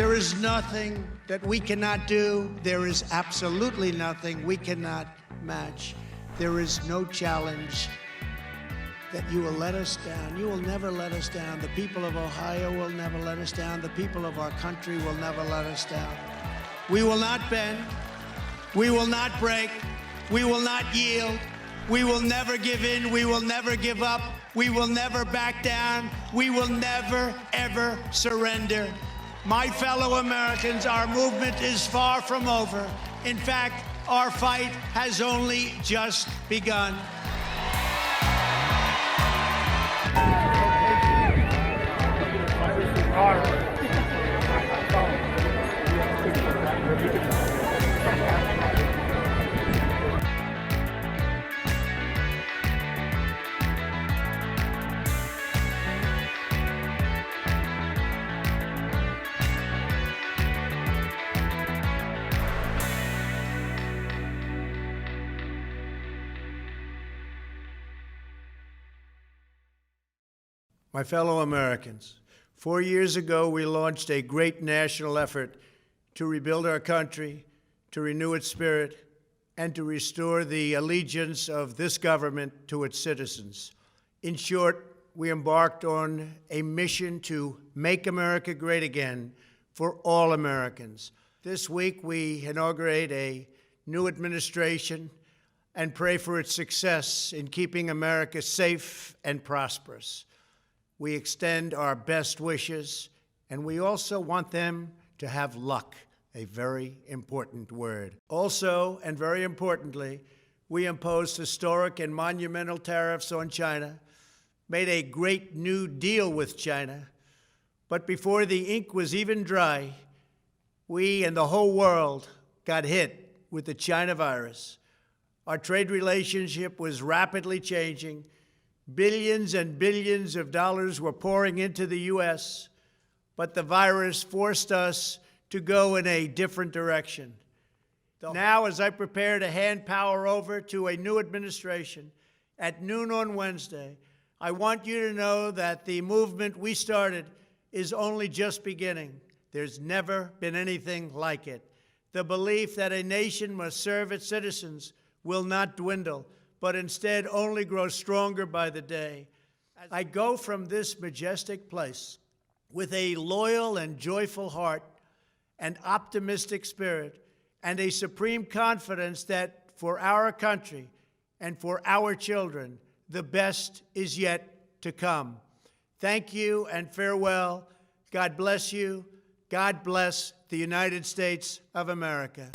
There is nothing that we cannot do. There is absolutely nothing we cannot match. There is no challenge that you will let us down. You will never let us down. The people of Ohio will never let us down. The people of our country will never let us down. We will not bend. We will not break. We will not yield. We will never give in. We will never give up. We will never back down. We will never, ever surrender. My fellow Americans, our movement is far from over. In fact, our fight has only just begun. My fellow Americans, 4 years ago, we launched a great national effort to rebuild our country, to renew its spirit, and to restore the allegiance of this government to its citizens. In short, we embarked on a mission to make America great again for all Americans. This week, we inaugurate a new administration and pray for its success in keeping America safe and prosperous. We extend our best wishes, and we also want them to have luck, a very important word. Also, and very importantly, we imposed historic and monumental tariffs on China, made a great new deal with China, but before the ink was even dry, we and the whole world got hit with the China virus. Our trade relationship was rapidly changing. Billions and billions of dollars were pouring into the U.S., but the virus forced us to go in a different direction. Now, as I prepare to hand power over to a new administration at noon on Wednesday, I want you to know that the movement we started is only just beginning. There's never been anything like it. The belief that a nation must serve its citizens will not dwindle, but instead only grow stronger by the day. I go from this majestic place with a loyal and joyful heart, an optimistic spirit, and a supreme confidence that for our country and for our children, the best is yet to come. Thank you and farewell. God bless you. God bless the United States of America.